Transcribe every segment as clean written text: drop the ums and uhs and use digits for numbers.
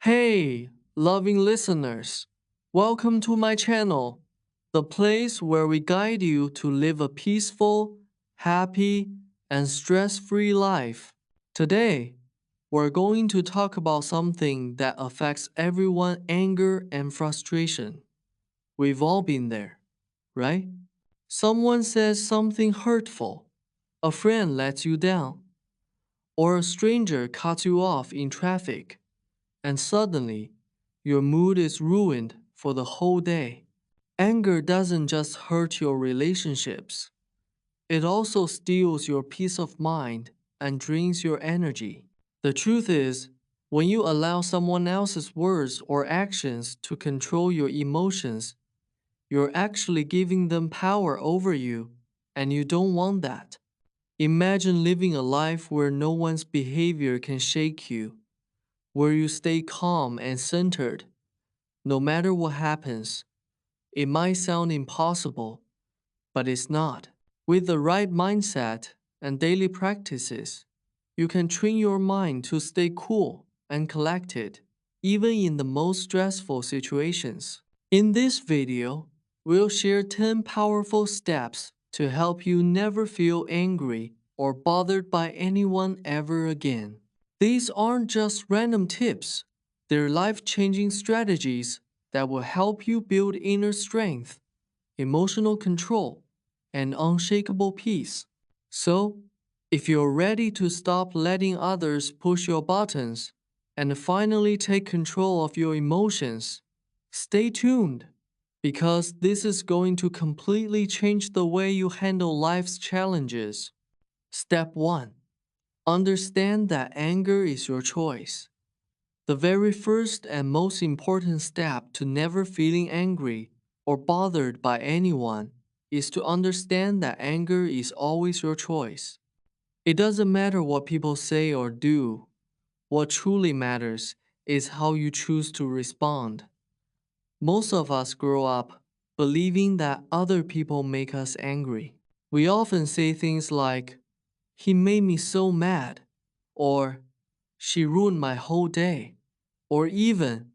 Hey, loving listeners, welcome to my channel, the place where we guide you to live a peaceful, happy, and stress-free life. Today, we're going to talk about something that affects everyone: anger and frustration. We've all been there, right? Someone says something hurtful, a friend lets you down, or a stranger cuts you off in traffic. And suddenly, your mood is ruined for the whole day. Anger doesn't just hurt your relationships, it also steals your peace of mind and drains your energy. The truth is, when you allow someone else's words or actions to control your emotions, you're actually giving them power over you, and you don't want that. Imagine living a life where no one's behavior can shake you, where you stay calm and centered, no matter what happens. It might sound impossible, but it's not. With the right mindset and daily practices, you can train your mind to stay cool and collected, even in the most stressful situations. In this video, we'll share 10 powerful steps to help you never feel angry or bothered by anyone ever again. These aren't just random tips, they're life-changing strategies that will help you build inner strength, emotional control, and unshakable peace. So, if you're ready to stop letting others push your buttons and finally take control of your emotions, stay tuned, because this is going to completely change the way you handle life's challenges. Step 1. Understand that anger is your choice. The very first and most important step to never feeling angry or bothered by anyone is to understand that anger is always your choice. It doesn't matter what people say or do. What truly matters is how you choose to respond. Most of us grow up believing that other people make us angry. We often say things like, "He made me so mad," or "She ruined my whole day," or even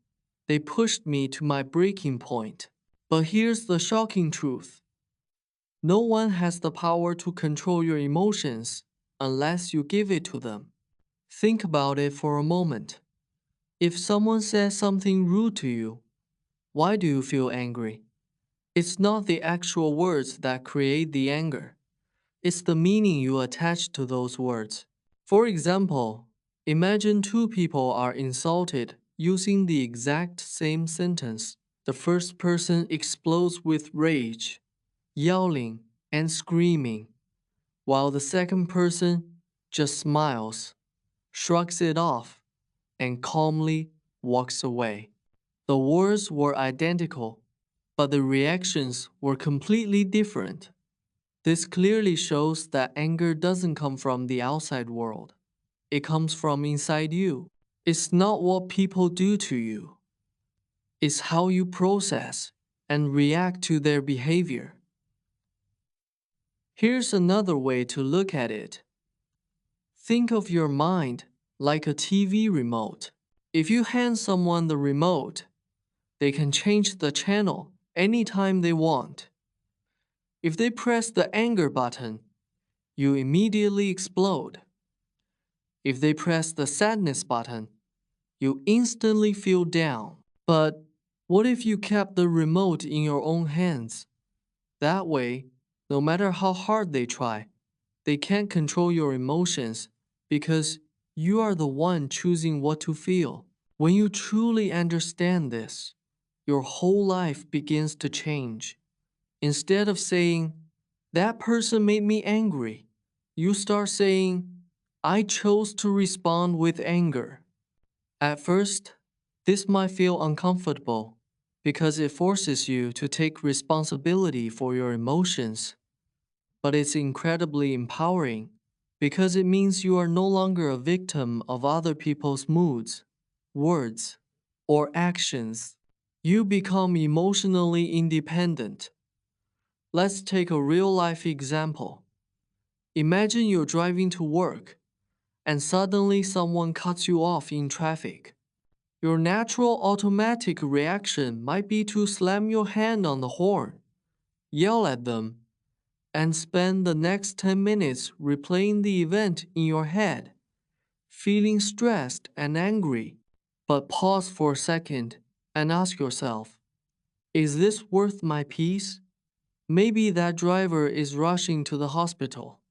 "They pushed me to my breaking point." But here's the shocking truth. No one has the power to control your emotions unless you give it to them. Think about it for a moment. If someone says something rude to you, why do you feel angry? It's not the actual words that create the anger. It's the meaning you attach to those words. For example, imagine two people are insulted using the exact same sentence. The first person explodes with rage, yelling and screaming, while the second person just smiles, shrugs it off, and calmly walks away. The words were identical, but the reactions were completely different. This clearly shows that anger doesn't come from the outside world. It comes from inside you. It's not what people do to you. It's how you process and react to their behavior. Here's another way to look at it. Think of your mind like a TV remote. If you hand someone the remote, they can change the channel anytime they want. If they press the anger button, you immediately explode. If they press the sadness button, you instantly feel down. But what if you kept the remote in your own hands? That way, no matter how hard they try, they can't control your emotions because you are the one choosing what to feel. When you truly understand this, your whole life begins to change. Instead of saying, "That person made me angry," you start saying, "I chose to respond with anger." At first, this might feel uncomfortable because it forces you to take responsibility for your emotions. But it's incredibly empowering because it means you are no longer a victim of other people's moods, words, or actions. You become emotionally independent. Let's take a real-life example. Imagine you're driving to work and suddenly someone cuts you off in traffic. Your natural automatic reaction might be to slam your hand on the horn, yell at them, and spend the next 10 minutes replaying the event in your head, feeling stressed and angry. But pause for a second and ask yourself, is this worth my peace? Maybe that driver is rushing to the hospital,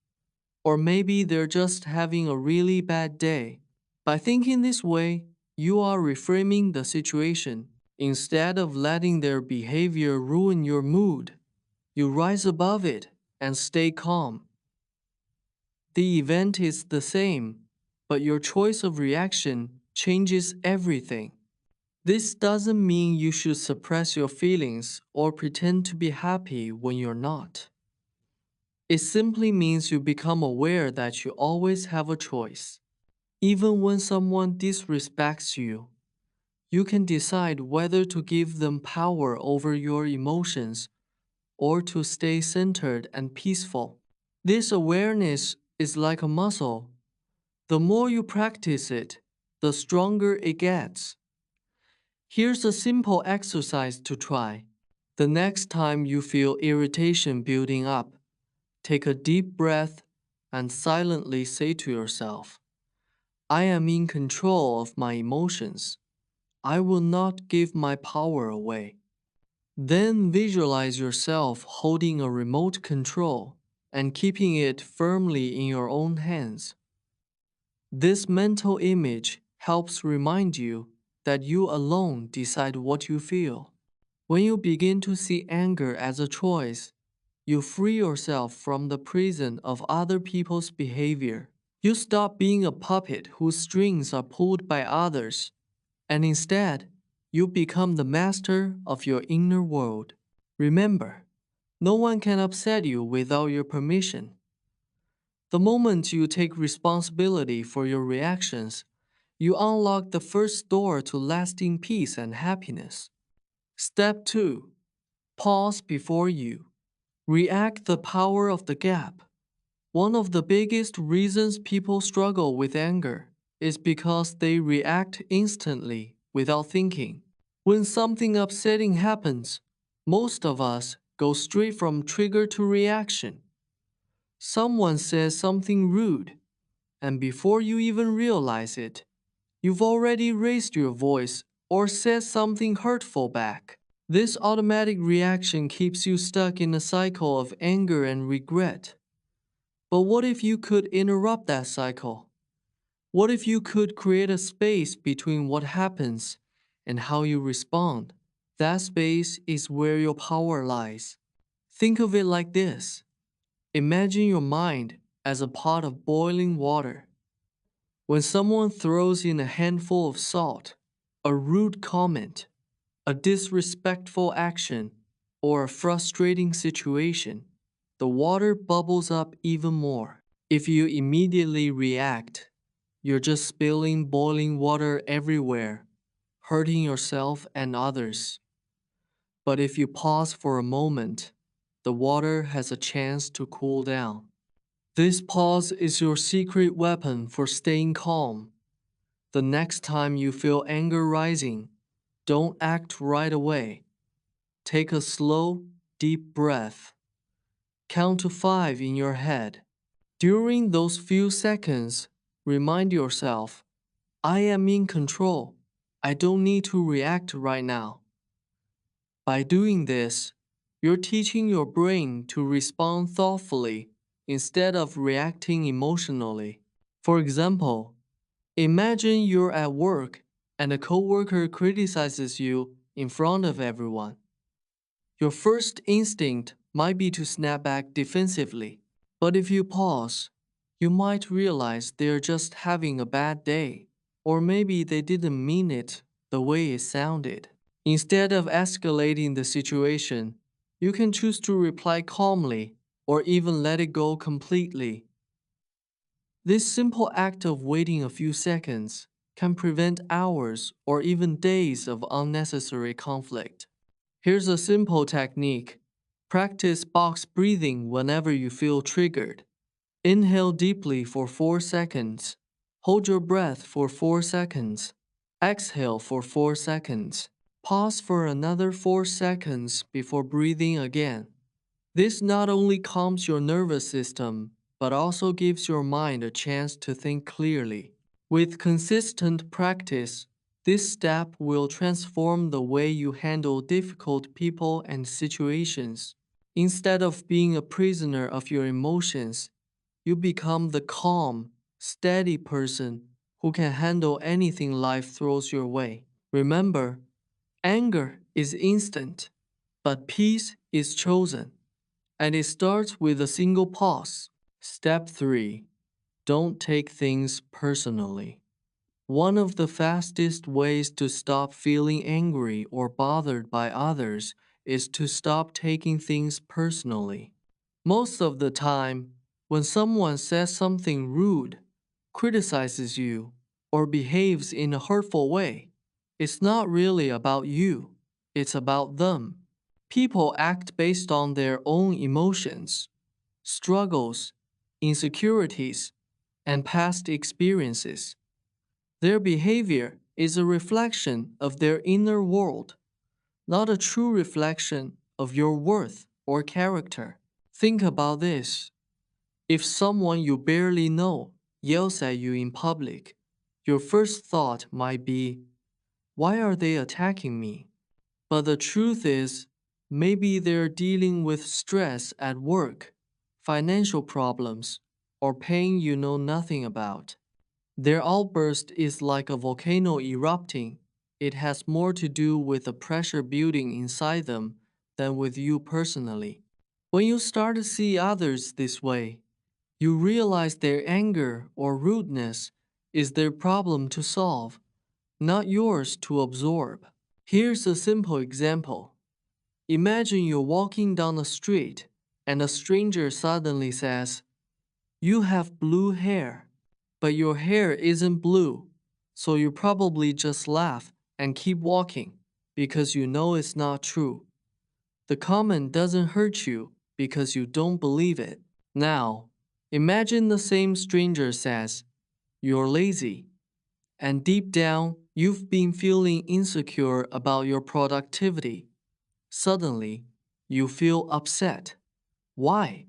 or maybe they're just having a really bad day. By thinking this way, you are reframing the situation. Instead of letting their behavior ruin your mood, you rise above it and stay calm. The event is the same, but your choice of reaction changes everything. This doesn't mean you should suppress your feelings or pretend to be happy when you're not. It simply means you become aware that you always have a choice. Even when someone disrespects you, you can decide whether to give them power over your emotions or to stay centered and peaceful. This awareness is like a muscle. The more you practice it, the stronger it gets. Here's a simple exercise to try. The next time you feel irritation building up, take a deep breath and silently say to yourself, I am in control of my emotions. I will not give my power away. Then visualize yourself holding a remote control and keeping it firmly in your own hands. This mental image helps remind you that you alone decide what you feel. When you begin to see anger as a choice, you free yourself from the prison of other people's behavior. You stop being a puppet whose strings are pulled by others, and instead, you become the master of your inner world. Remember, no one can upset you without your permission. The moment you take responsibility for your reactions, you unlock the first door to lasting peace and happiness. Step 2. Pause before you react. The power of the gap. One of the biggest reasons people struggle with anger is because they react instantly without thinking. When something upsetting happens, most of us go straight from trigger to reaction. Someone says something rude, and before you even realize it, you've already raised your voice or said something hurtful back. This automatic reaction keeps you stuck in a cycle of anger and regret. But what if you could interrupt that cycle? What if you could create a space between what happens and how you respond? That space is where your power lies. Think of it like this. Imagine your mind as a pot of boiling water. When someone throws in a handful of salt, a rude comment, a disrespectful action, or a frustrating situation, the water bubbles up even more. If you immediately react, you're just spilling boiling water everywhere, hurting yourself and others. But if you pause for a moment, the water has a chance to cool down. This pause is your secret weapon for staying calm. The next time you feel anger rising, don't act right away. Take a slow, deep breath. Count to 5 in your head. During those few seconds, remind yourself, I am in control. I don't need to react right now. By doing this, you're teaching your brain to respond thoughtfully instead of reacting emotionally. For example, imagine you're at work and a coworker criticizes you in front of everyone. Your first instinct might be to snap back defensively, but if you pause, you might realize they're just having a bad day, or maybe they didn't mean it the way it sounded. Instead of escalating the situation, you can choose to reply calmly or even let it go completely. This simple act of waiting a few seconds can prevent hours or even days of unnecessary conflict. Here's a simple technique. Practice box breathing whenever you feel triggered. Inhale deeply for 4 seconds. Hold your breath for 4 seconds. Exhale for 4 seconds. Pause for another 4 seconds before breathing again. This not only calms your nervous system, but also gives your mind a chance to think clearly. With consistent practice, this step will transform the way you handle difficult people and situations. Instead of being a prisoner of your emotions, you become the calm, steady person who can handle anything life throws your way. Remember, anger is instant, but peace is chosen, and it starts with a single pause. Step 3. Don't take things personally. One of the fastest ways to stop feeling angry or bothered by others is to stop taking things personally. Most of the time, when someone says something rude, criticizes you, or behaves in a hurtful way, it's not really about you, it's about them. People act based on their own emotions, struggles, insecurities, and past experiences. Their behavior is a reflection of their inner world, not a true reflection of your worth or character. Think about this. If someone you barely know yells at you in public, your first thought might be, why are they attacking me? But the truth is, maybe they're dealing with stress at work, financial problems, or pain you know nothing about. Their outburst is like a volcano erupting. It has more to do with the pressure building inside them than with you personally. When you start to see others this way, you realize their anger or rudeness is their problem to solve, not yours to absorb. Here's a simple example. Imagine you're walking down the street and a stranger suddenly says, "You have blue hair," but your hair isn't blue, so you probably just laugh and keep walking because you know it's not true. The comment doesn't hurt you because you don't believe it. Now, imagine the same stranger says, "You're lazy," and deep down, you've been feeling insecure about your productivity. Suddenly, you feel upset. Why?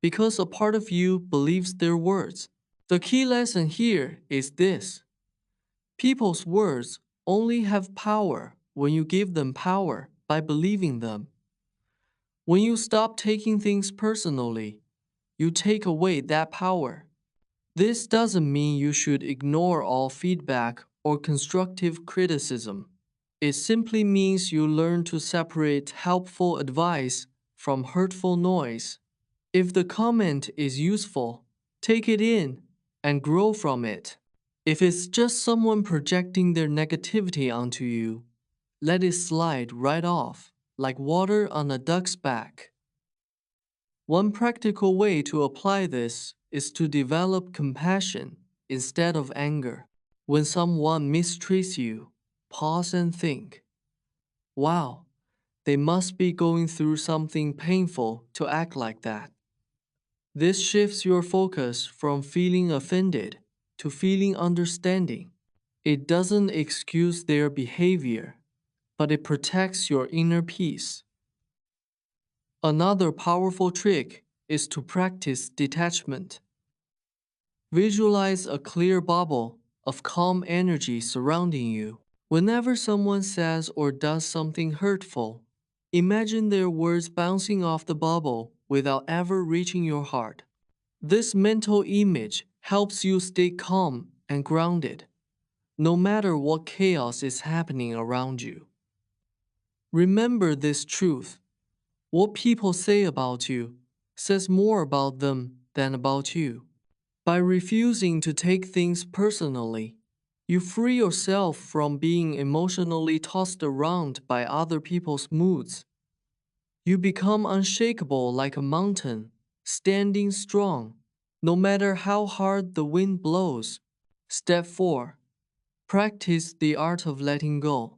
Because a part of you believes their words. The key lesson here is this: people's words only have power when you give them power by believing them. When you stop taking things personally, you take away that power. This doesn't mean you should ignore all feedback or constructive criticism. It simply means you learn to separate helpful advice from hurtful noise. If the comment is useful, take it in and grow from it. If it's just someone projecting their negativity onto you, let it slide right off, like water on a duck's back. One practical way to apply this is to develop compassion instead of anger. When someone mistreats you, pause and think, wow, they must be going through something painful to act like that. This shifts your focus from feeling offended to feeling understanding. It doesn't excuse their behavior, but it protects your inner peace. Another powerful trick is to practice detachment. Visualize a clear bubble of calm energy surrounding you. Whenever someone says or does something hurtful, imagine their words bouncing off the bubble without ever reaching your heart. This mental image helps you stay calm and grounded, no matter what chaos is happening around you. Remember this truth: what people say about you says more about them than about you. By refusing to take things personally, you free yourself from being emotionally tossed around by other people's moods. You become unshakable like a mountain, standing strong, no matter how hard the wind blows. Step 4. Practice the art of letting go.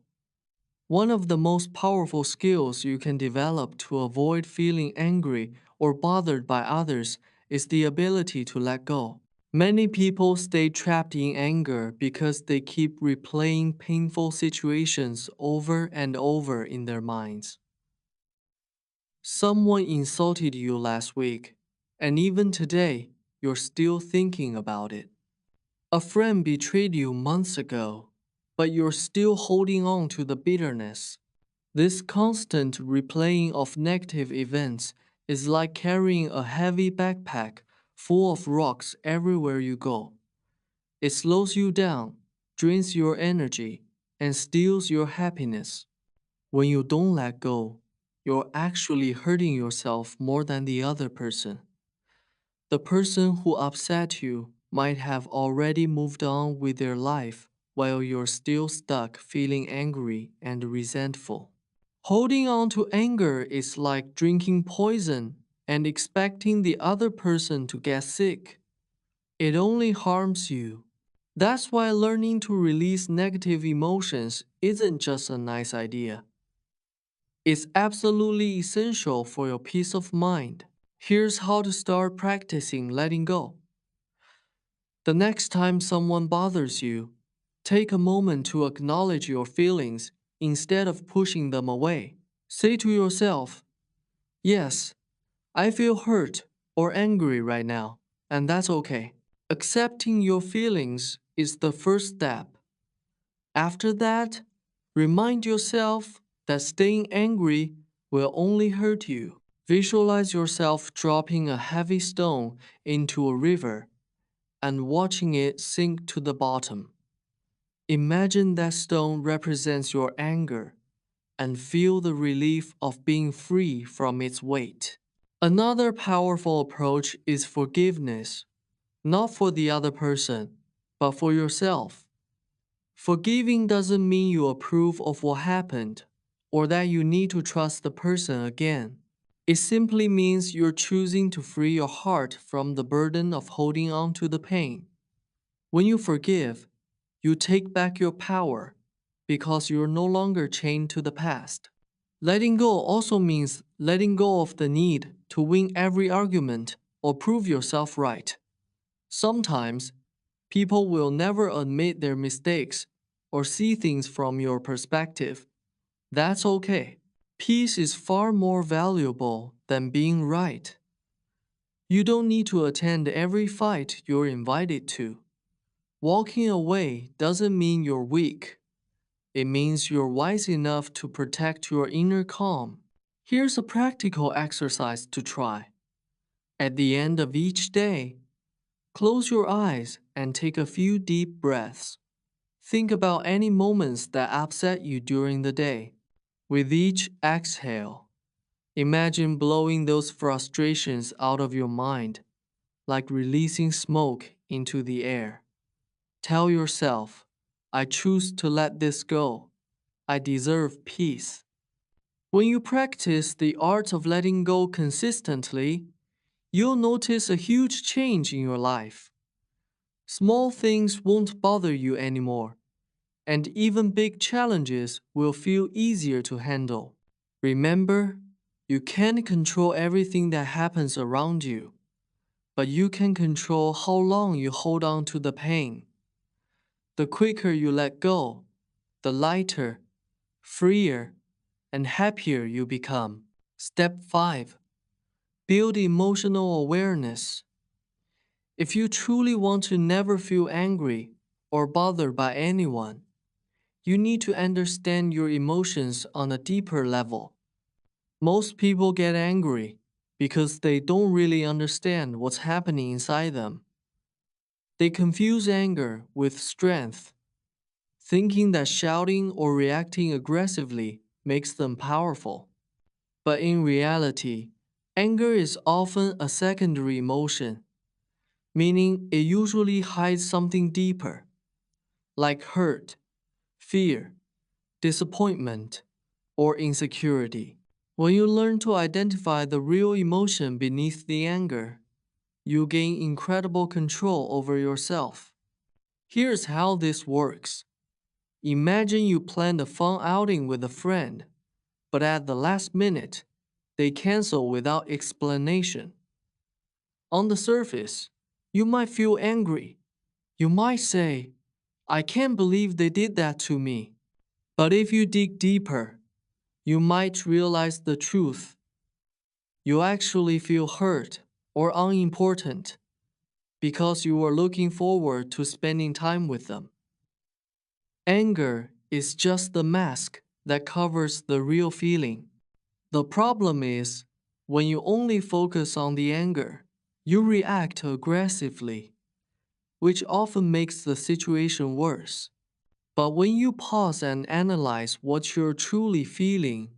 One of the most powerful skills you can develop to avoid feeling angry or bothered by others is the ability to let go. Many people stay trapped in anger because they keep replaying painful situations over and over in their minds. Someone insulted you last week, and even today, you're still thinking about it. A friend betrayed you months ago, but you're still holding on to the bitterness. This constant replaying of negative events is like carrying a heavy backpack full of rocks everywhere you go. It slows you down, drains your energy, and steals your happiness. When you don't let go, you're actually hurting yourself more than the other person. The person who upset you might have already moved on with their life while you're still stuck feeling angry and resentful. Holding on to anger is like drinking poison and expecting the other person to get sick. It only harms you. That's why learning to release negative emotions isn't just a nice idea. It's absolutely essential for your peace of mind. Here's how to start practicing letting go. The next time someone bothers you, take a moment to acknowledge your feelings instead of pushing them away. Say to yourself, "Yes, I feel hurt or angry right now, and that's okay." Accepting your feelings is the first step. After that, remind yourself that staying angry will only hurt you. Visualize yourself dropping a heavy stone into a river and watching it sink to the bottom. Imagine that stone represents your anger and feel the relief of being free from its weight. Another powerful approach is forgiveness, not for the other person, but for yourself. Forgiving doesn't mean you approve of what happened or that you need to trust the person again. It simply means you're choosing to free your heart from the burden of holding on to the pain. When you forgive, you take back your power because you're no longer chained to the past. Letting go also means letting go of the need to win every argument or prove yourself right. Sometimes, people will never admit their mistakes or see things from your perspective. That's okay. Peace is far more valuable than being right. You don't need to attend every fight you're invited to. Walking away doesn't mean you're weak. It means you're wise enough to protect your inner calm. Here's a practical exercise to try. At the end of each day, close your eyes and take a few deep breaths. Think about any moments that upset you during the day. With each exhale, imagine blowing those frustrations out of your mind, like releasing smoke into the air. Tell yourself, "I choose to let this go. I deserve peace." When you practice the art of letting go consistently, you'll notice a huge change in your life. Small things won't bother you anymore, and even big challenges will feel easier to handle. Remember, you can't control everything that happens around you, but you can control how long you hold on to the pain. The quicker you let go, the lighter, freer, and happier you become. Step 5. Build emotional awareness. If you truly want to never feel angry or bothered by anyone, you need to understand your emotions on a deeper level. Most people get angry because they don't really understand what's happening inside them. They confuse anger with strength, thinking that shouting or reacting aggressively makes them powerful. But in reality, anger is often a secondary emotion, meaning it usually hides something deeper, like hurt, fear, disappointment, or insecurity. When you learn to identify the real emotion beneath the anger, you gain incredible control over yourself. Here's how this works. Imagine you planned a fun outing with a friend, but at the last minute, they cancel without explanation. On the surface, You might feel angry. You might say, I can't believe they did that to me. But if you dig deeper, you might realize the truth. You actually feel hurt or unimportant because you are looking forward to spending time with them. Anger is just the mask that covers the real feeling. The problem is, when you only focus on the anger, you react aggressively, which often makes the situation worse. But when you pause and analyze what you're truly feeling,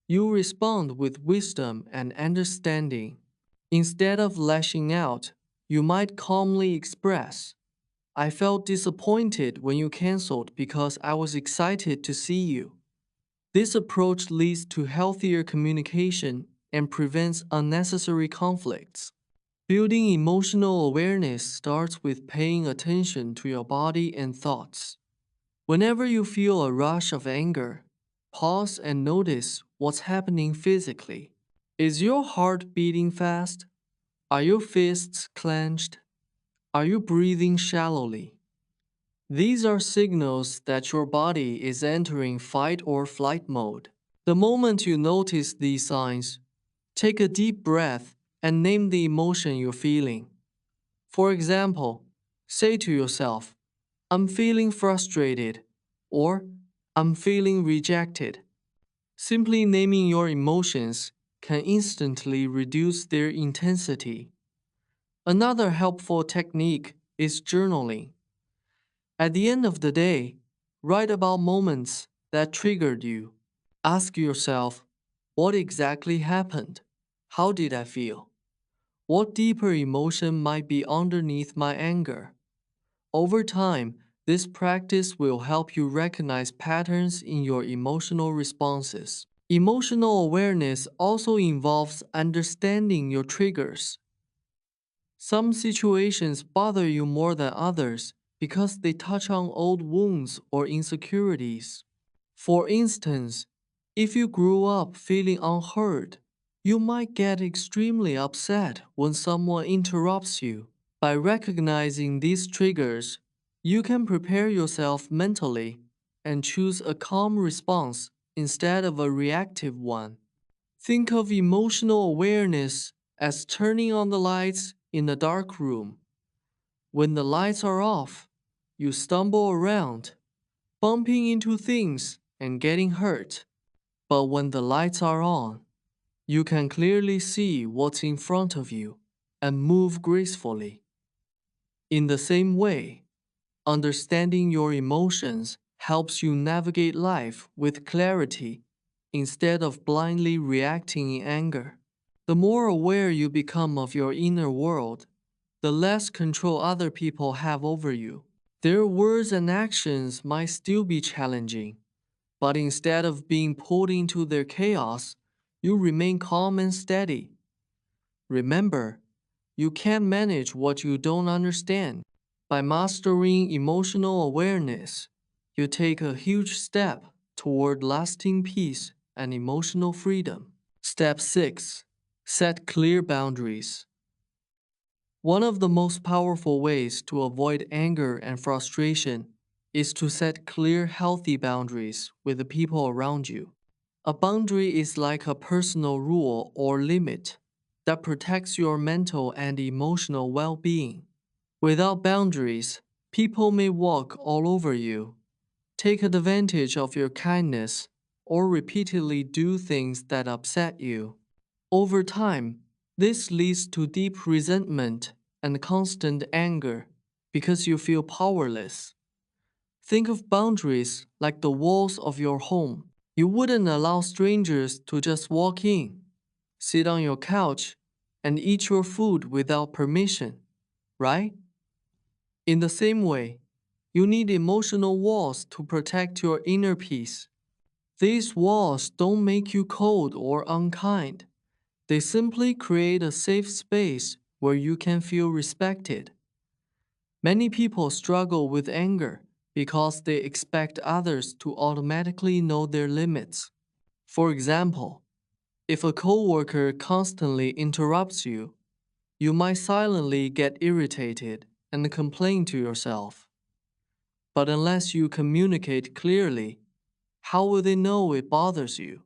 you respond with wisdom and understanding. Instead of lashing out, you might calmly express, I felt disappointed when you canceled because I was excited to see you. This approach leads to healthier communication and prevents unnecessary conflicts. Building emotional awareness starts with paying attention to your body and thoughts. Whenever you feel a rush of anger, pause and notice what's happening physically. Is your heart beating fast? Are your fists clenched? Are you breathing shallowly? These are signals that your body is entering fight or flight mode. The moment you notice these signs, take a deep breath and name the emotion you're feeling. For example, say to yourself, I'm feeling frustrated, or I'm feeling rejected. Simply naming your emotions can instantly reduce their intensity. Another helpful technique is journaling. At the end of the day, write about moments that triggered you. Ask yourself, what exactly happened? How did I feel? What deeper emotion might be underneath my anger? Over time, this practice will help you recognize patterns in your emotional responses. Emotional awareness also involves understanding your triggers. Some situations bother you more than others because they touch on old wounds or insecurities. For instance, if you grew up feeling unheard, you might get extremely upset when someone interrupts you. By recognizing these triggers, you can prepare yourself mentally and choose a calm response instead of a reactive one. Think of emotional awareness as turning on the lights in a dark room. When the lights are off, you stumble around, bumping into things and getting hurt. But when the lights are on, you can clearly see what's in front of you and move gracefully. In the same way, understanding your emotions helps you navigate life with clarity instead of blindly reacting in anger. The more aware you become of your inner world, the less control other people have over you. Their words and actions might still be challenging, but instead of being pulled into their chaos, you remain calm and steady. Remember, you can't manage what you don't understand. By mastering emotional awareness, you take a huge step toward lasting peace and emotional freedom. Step 6. Set clear boundaries. One of the most powerful ways to avoid anger and frustration is to set clear, healthy boundaries with the people around you. A boundary is like a personal rule or limit that protects your mental and emotional well being. Without boundaries, people may walk all over you, take advantage of your kindness, or repeatedly do things that upset you. Over time, this leads to deep resentment and constant anger because you feel powerless. Think of boundaries like the walls of your home. You wouldn't allow strangers to just walk in, sit on your couch, and eat your food without permission, right? In the same way, you need emotional walls to protect your inner peace. These walls don't make you cold or unkind. They simply create a safe space where you can feel respected. Many people struggle with anger because they expect others to automatically know their limits. For example, if a coworker constantly interrupts you, You might silently get irritated and complain to yourself. But unless you communicate clearly, how will they know it bothers you?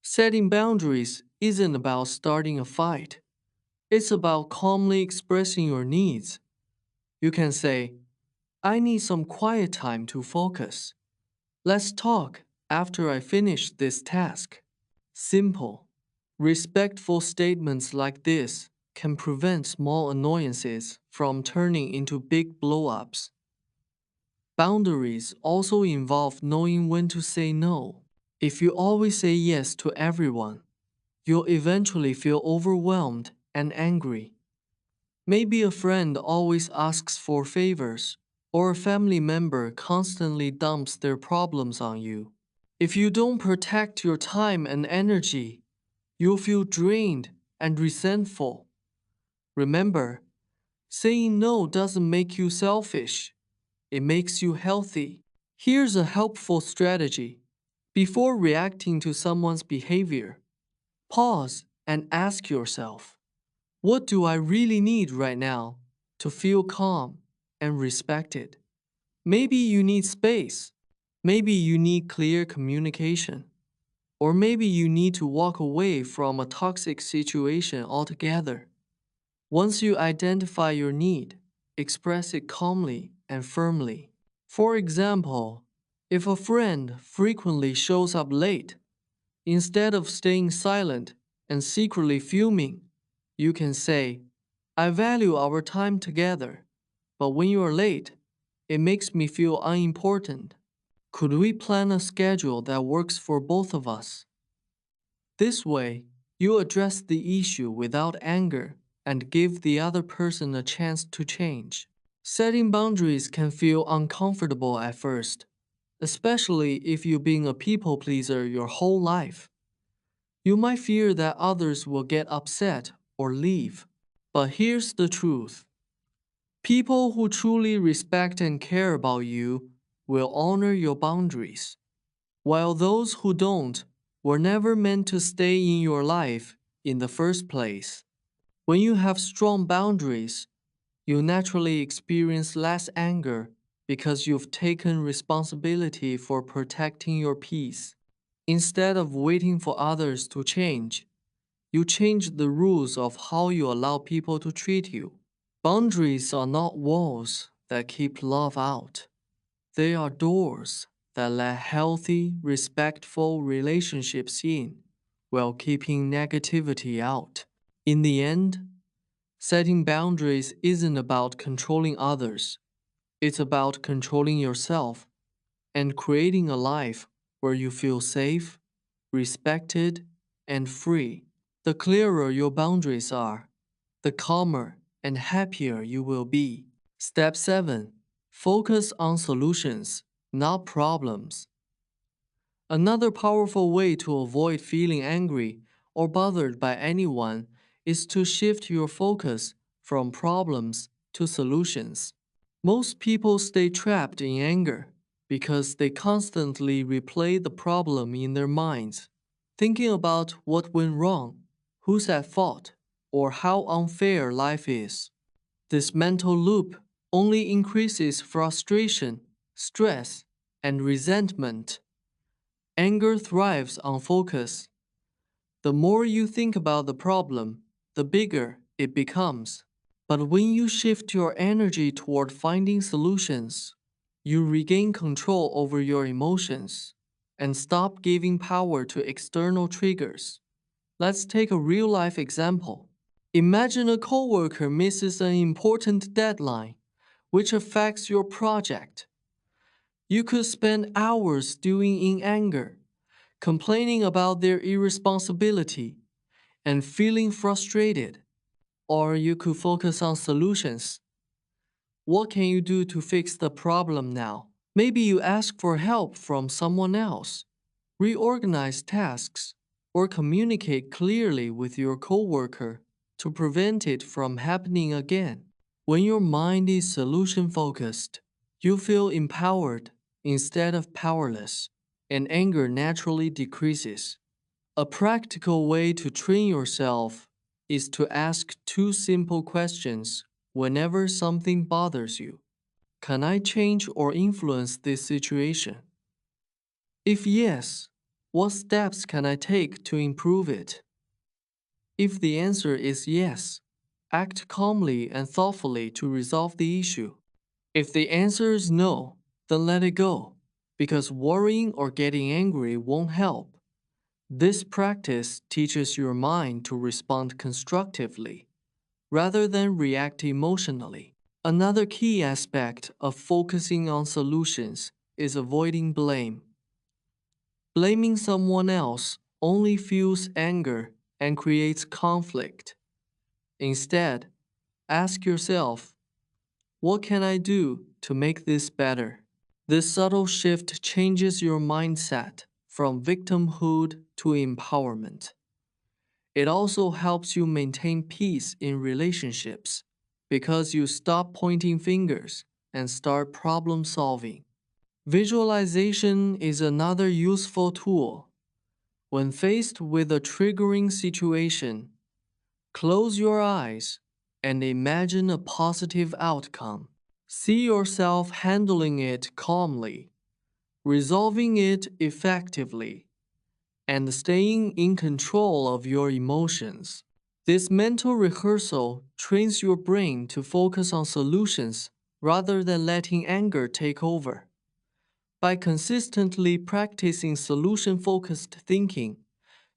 Setting boundaries isn't about starting a fight. It's about calmly expressing your needs. You can say, I need some quiet time to focus. Let's talk after I finish this task. Simple, respectful statements like this can prevent small annoyances from turning into big blow-ups. Boundaries also involve knowing when to say no. If you always say yes to everyone, you'll eventually feel overwhelmed and angry. Maybe a friend always asks for favors, or a family member constantly dumps their problems on you. If you don't protect your time and energy, you'll feel drained and resentful. Remember, saying no doesn't make you selfish, it makes you healthy. Here's a helpful strategy. Before reacting to someone's behavior, pause and ask yourself, what do I really need right now to feel calm and respected? Maybe you need space. Maybe you need clear communication. Or maybe you need to walk away from a toxic situation altogether. Once you identify your need, express it calmly and firmly. For example, if a friend frequently shows up late, instead of staying silent and secretly fuming, you can say, I value our time together, but when you are late, it makes me feel unimportant. Could we plan a schedule that works for both of us? This way, you address the issue without anger and give the other person a chance to change. Setting boundaries can feel uncomfortable at first, especially if you've been a people pleaser your whole life. You might fear that others will get upset or leave. But here's the truth. People who truly respect and care about you will honor your boundaries, while those who don't were never meant to stay in your life in the first place. When you have strong boundaries, you naturally experience less anger because you've taken responsibility for protecting your peace. Instead of waiting for others to change, you change the rules of how you allow people to treat you. Boundaries are not walls that keep love out. They are doors that let healthy, respectful relationships in while keeping negativity out. In the end, setting boundaries isn't about controlling others. It's about controlling yourself and creating a life where you feel safe, respected, and free. The clearer your boundaries are, the calmer and happier you will be. Step 7. Focus on solutions, not problems. Another powerful way to avoid feeling angry or bothered by anyone is to shift your focus from problems to solutions. Most people stay trapped in anger because they constantly replay the problem in their minds, thinking about what went wrong, who's at fault, or how unfair life is. This mental loop only increases frustration, stress, and resentment. Anger thrives on focus. The more you think about the problem, the bigger it becomes. But when you shift your energy toward finding solutions, you regain control over your emotions and stop giving power to external triggers. Let's take a real-life example. Imagine a coworker misses an important deadline, which affects your project. You could spend hours stewing in anger, complaining about their irresponsibility, and feeling frustrated. Or you could focus on solutions. What can you do to fix the problem now? Maybe you ask for help from someone else, reorganize tasks, or communicate clearly with your coworker to prevent it from happening again. When your mind is solution-focused, you feel empowered instead of powerless, and anger naturally decreases. A practical way to train yourself is to ask two simple questions whenever something bothers you. Can I change or influence this situation? If yes, what steps can I take to improve it? If the answer is yes, act calmly and thoughtfully to resolve the issue. If the answer is no, then let it go, because worrying or getting angry won't help. This practice teaches your mind to respond constructively rather than react emotionally. Another key aspect of focusing on solutions is avoiding blame. Blaming someone else only fuels anger and creates conflict. Instead, ask yourself, what can I do to make this better? This subtle shift changes your mindset from victimhood to empowerment. It also helps you maintain peace in relationships because you stop pointing fingers and start problem solving. Visualization is another useful tool. When faced with a triggering situation, close your eyes and imagine a positive outcome. See yourself handling it calmly, resolving it effectively, and staying in control of your emotions. This mental rehearsal trains your brain to focus on solutions rather than letting anger take over. By consistently practicing solution-focused thinking,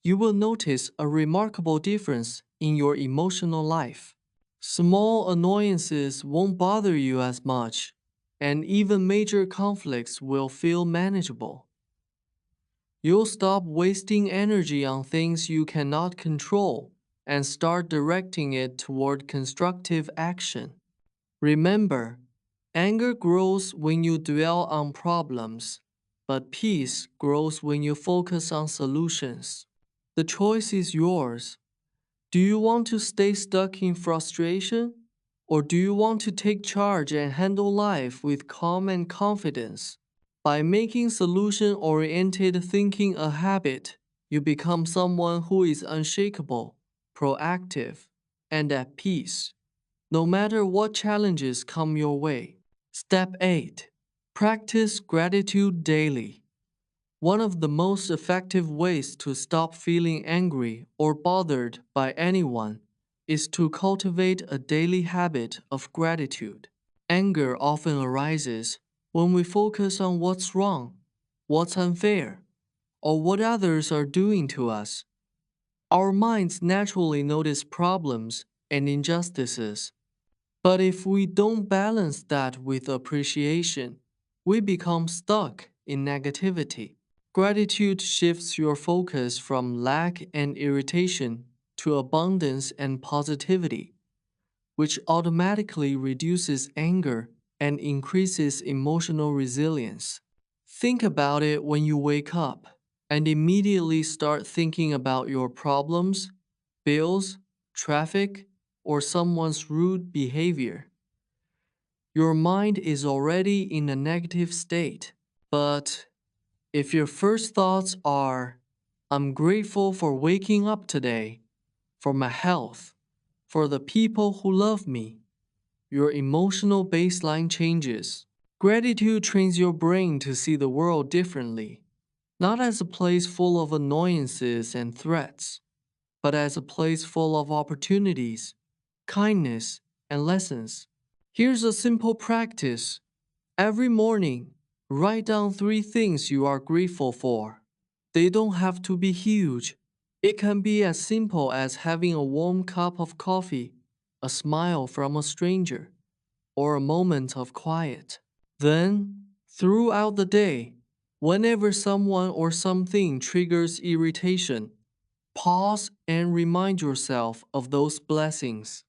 you will notice a remarkable difference in your emotional life. Small annoyances won't bother you as much, and even major conflicts will feel manageable. You'll stop wasting energy on things you cannot control and start directing it toward constructive action. Remember, anger grows when you dwell on problems, but peace grows when you focus on solutions. The choice is yours. Do you want to stay stuck in frustration? Or do you want to take charge and handle life with calm and confidence? By making solution-oriented thinking a habit, you become someone who is unshakable, proactive, and at peace, no matter what challenges come your way. Step 8. Practice gratitude daily. One of the most effective ways to stop feeling angry or bothered by anyone is to cultivate a daily habit of gratitude. Anger often arises when we focus on what's wrong, what's unfair, or what others are doing to us. Our minds naturally notice problems and injustices. But if we don't balance that with appreciation, we become stuck in negativity. Gratitude shifts your focus from lack and irritation to abundance and positivity, which automatically reduces anger and increases emotional resilience. Think about it when you wake up and immediately start thinking about your problems, bills, traffic, or someone's rude behavior. Your mind is already in a negative state. But if your first thoughts are, I'm grateful for waking up today, for my health, for the people who love me, your emotional baseline changes. Gratitude trains your brain to see the world differently, not as a place full of annoyances and threats, but as a place full of opportunities, kindness, and lessons. Here's a simple practice. Every morning, write down 3 things you are grateful for. They don't have to be huge. It can be as simple as having a warm cup of coffee, a smile from a stranger, or a moment of quiet. Then, throughout the day, whenever someone or something triggers irritation, pause and remind yourself of those blessings.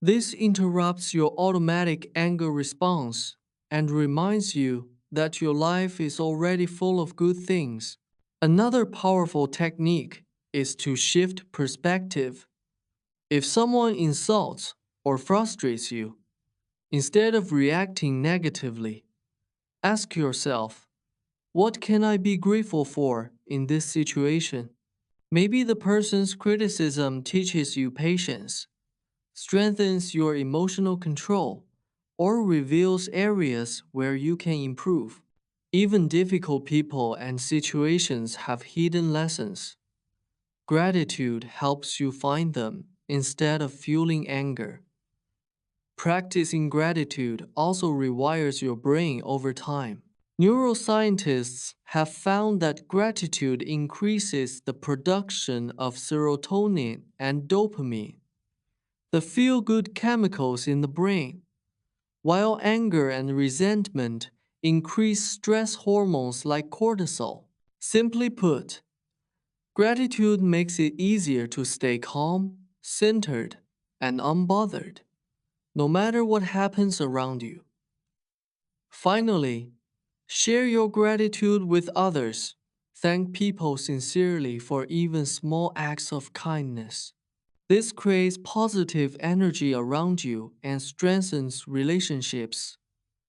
This interrupts your automatic anger response and reminds you that your life is already full of good things. Another powerful technique is to shift perspective. If someone insults or frustrates you, instead of reacting negatively, ask yourself, what can I be grateful for in this situation? Maybe the person's criticism teaches you patience, strengthens your emotional control, or reveals areas where you can improve. Even difficult people and situations have hidden lessons. Gratitude helps you find them instead of fueling anger. Practicing gratitude also rewires your brain over time. Neuroscientists have found that gratitude increases the production of serotonin and dopamine, the feel-good chemicals in the brain, while anger and resentment increase stress hormones like cortisol. Simply put, gratitude makes it easier to stay calm, centered, and unbothered, no matter what happens around you. Finally, share your gratitude with others. Thank people sincerely for even small acts of kindness. This creates positive energy around you and strengthens relationships,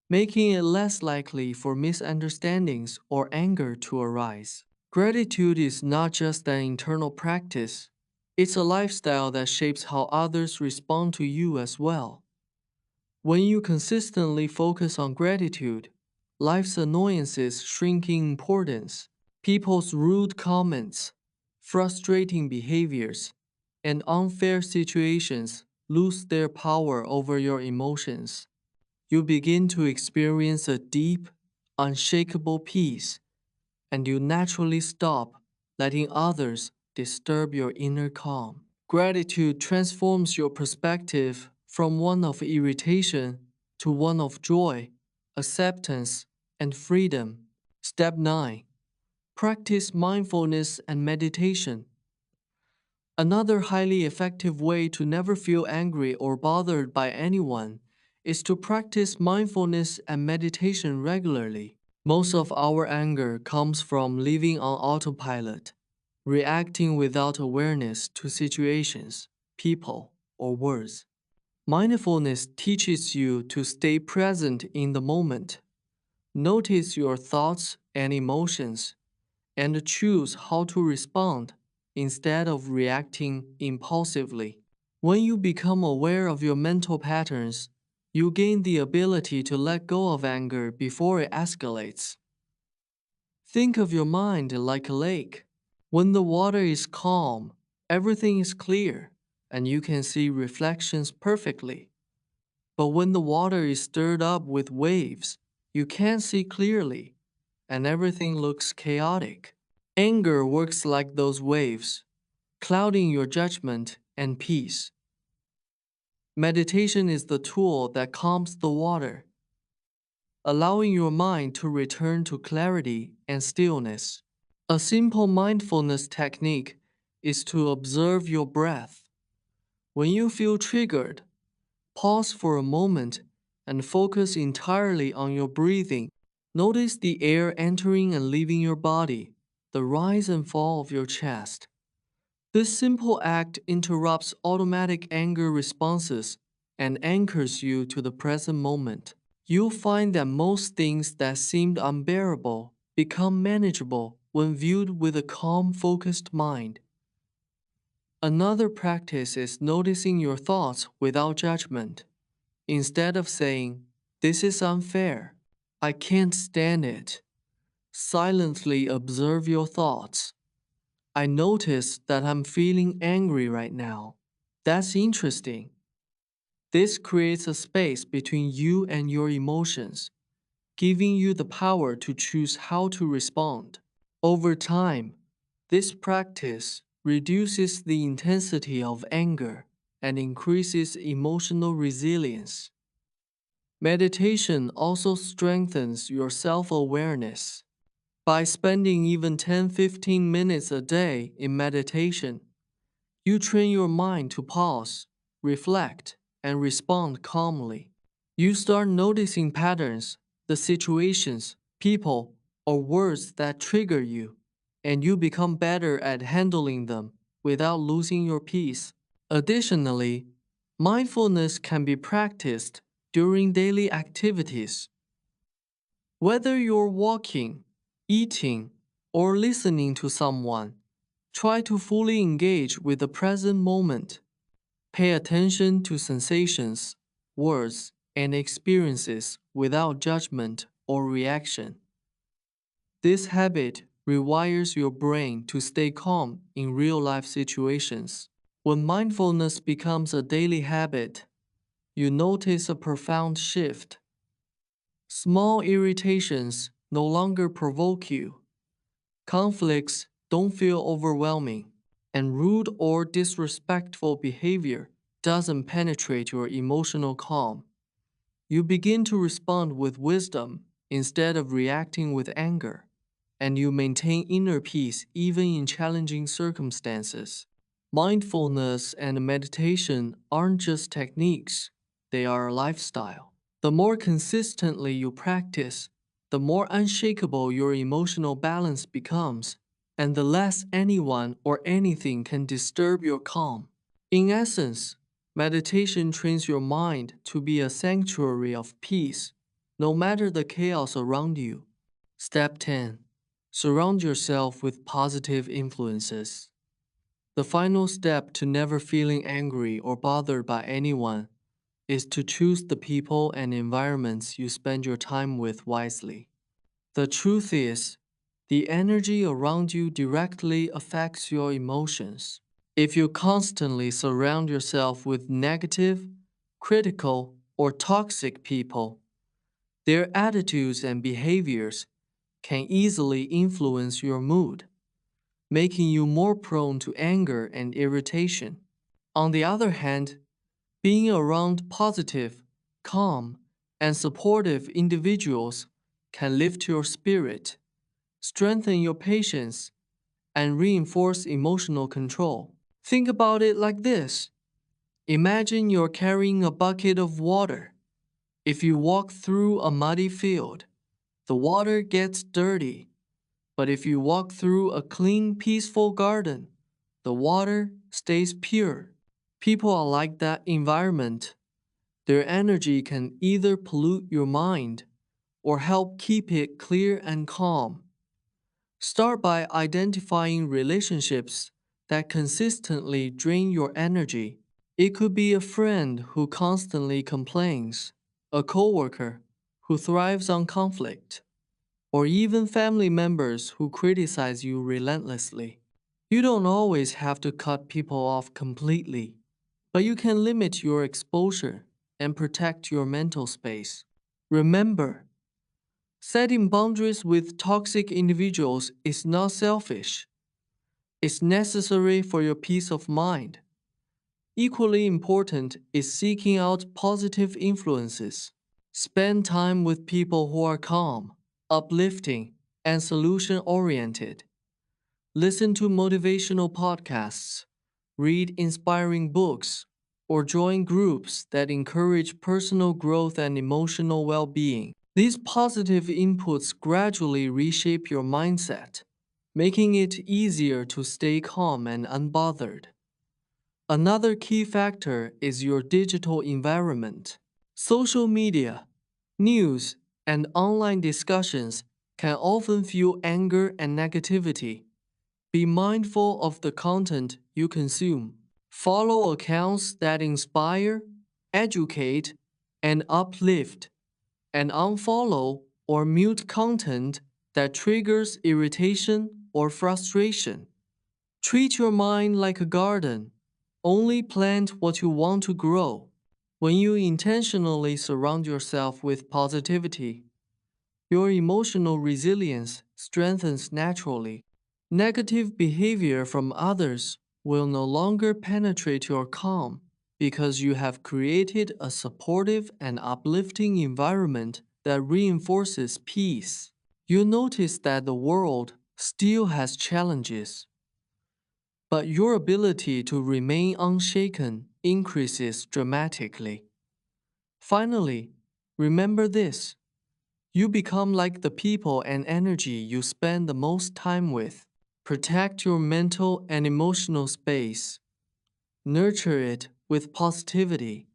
making it less likely for misunderstandings or anger to arise. Gratitude is not just an internal practice, it's a lifestyle that shapes how others respond to you as well. When you consistently focus on gratitude, life's annoyances shrink in importance. People's rude comments, frustrating behaviors, and unfair situations lose their power over your emotions. You begin to experience a deep, unshakable peace, and you naturally stop letting others disturb your inner calm. Gratitude transforms your perspective from one of irritation to one of joy, acceptance, and freedom. Step 9. Practice mindfulness and meditation. Another highly effective way to never feel angry or bothered by anyone is to practice mindfulness and meditation regularly. Most of our anger comes from living on autopilot, reacting without awareness to situations, people, or words. Mindfulness teaches you to stay present in the moment, notice your thoughts and emotions, and choose how to respond instead of reacting impulsively. When you become aware of your mental patterns, you gain the ability to let go of anger before it escalates. Think of your mind like a lake. When the water is calm, everything is clear, and you can see reflections perfectly. But when the water is stirred up with waves, you can't see clearly, and everything looks chaotic. Anger works like those waves, clouding your judgment and peace. Meditation is the tool that calms the water, allowing your mind to return to clarity and stillness. A simple mindfulness technique is to observe your breath. When you feel triggered, pause for a moment and focus entirely on your breathing. Notice the air entering and leaving your body, the rise and fall of your chest. This simple act interrupts automatic anger responses and anchors you to the present moment. You'll find that most things that seemed unbearable become manageable when viewed with a calm, focused mind. Another practice is noticing your thoughts without judgment. Instead of saying, "This is unfair," "I can't stand it," silently observe your thoughts. "I notice that I'm feeling angry right now. That's interesting." This creates a space between you and your emotions, giving you the power to choose how to respond. Over time, this practice reduces the intensity of anger and increases emotional resilience. Meditation also strengthens your self-awareness. By spending even 10-15 minutes a day in meditation, you train your mind to pause, reflect, and respond calmly. You start noticing patterns, the situations, people, or words that trigger you, and you become better at handling them without losing your peace. Additionally, mindfulness can be practiced during daily activities. Whether you're walking, eating, or listening to someone, Try to fully engage with the present moment. Pay attention to sensations, words, and experiences without judgment or reaction. This habit rewires your brain to stay calm in real life situations. When mindfulness becomes a daily habit, you notice a profound shift. Small irritations no longer provoke you. Conflicts don't feel overwhelming, and rude or disrespectful behavior doesn't penetrate your emotional calm. You begin to respond with wisdom instead of reacting with anger, and you maintain inner peace even in challenging circumstances. Mindfulness and meditation aren't just techniques, they are a lifestyle. The more consistently you practice, the more unshakable your emotional balance becomes, and the less anyone or anything can disturb your calm. In essence, meditation trains your mind to be a sanctuary of peace, no matter the chaos around you. Step 10. Surround yourself with positive influences. The final step to never feeling angry or bothered by anyone is to choose the people and environments you spend your time with wisely. The truth is, the energy around you directly affects your emotions. If you constantly surround yourself with negative, critical, or toxic people, their attitudes and behaviors can easily influence your mood, making you more prone to anger and irritation. On the other hand, being around positive, calm, and supportive individuals can lift your spirit, strengthen your patience, and reinforce emotional control. Think about it like this. Imagine you're carrying a bucket of water. If you walk through a muddy field, the water gets dirty. But if you walk through a clean, peaceful garden, the water stays pure. People are like that environment. Their energy can either pollute your mind or help keep it clear and calm. Start by identifying relationships that consistently drain your energy. It could be a friend who constantly complains, a coworker who thrives on conflict, or even family members who criticize you relentlessly. You don't always have to cut people off completely, but you can limit your exposure and protect your mental space. Remember, setting boundaries with toxic individuals is not selfish. It's necessary for your peace of mind. Equally important is seeking out positive influences. Spend time with people who are calm, uplifting, and solution oriented. Listen to motivational podcasts, read inspiring books, or join groups that encourage personal growth and emotional well being. These positive inputs gradually reshape your mindset, making it easier to stay calm and unbothered. Another key factor is your digital environment. Social media, news, and online discussions can often fuel anger and negativity. Be mindful of the content you consume. Follow accounts that inspire, educate, and uplift, and unfollow or mute content that triggers irritation or frustration. Treat your mind like a garden. Only plant what you want to grow. When you intentionally surround yourself with positivity, your emotional resilience strengthens naturally. Negative behavior from others will no longer penetrate your calm because you have created a supportive and uplifting environment that reinforces peace. You notice that the world still has challenges, but your ability to remain unshaken increases dramatically. Finally, remember this. You become like the people and energy you spend the most time with. Protect your mental and emotional space. Nurture it with positivity,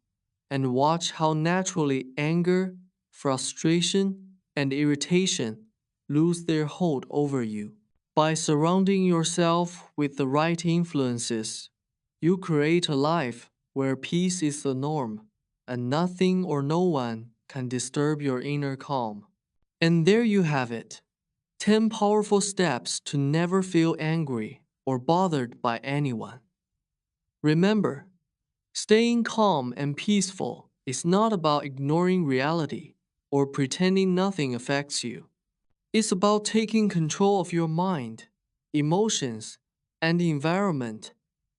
and watch how naturally anger, frustration, and irritation lose their hold over you. By surrounding yourself with the right influences, you create a life where peace is the norm, and nothing or no one can disturb your inner calm. And there you have it, 10 powerful steps to never feel angry or bothered by anyone. Remember, staying calm and peaceful is not about ignoring reality or pretending nothing affects you. It's about taking control of your mind, emotions, and the environment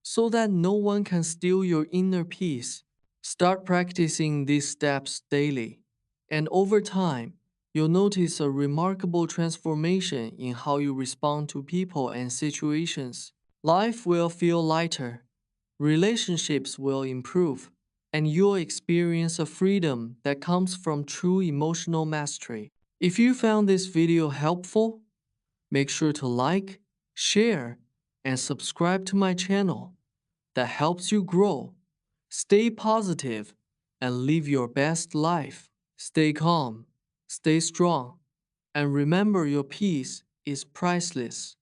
so that no one can steal your inner peace. Start practicing these steps daily, and over time, you'll notice a remarkable transformation in how you respond to people and situations. Life will feel lighter, relationships will improve, and you'll experience a freedom that comes from true emotional mastery. If you found this video helpful, make sure to like, share, and subscribe to my channel. That helps you grow. Stay positive and live your best life. Stay calm, stay strong, and remember your peace is priceless.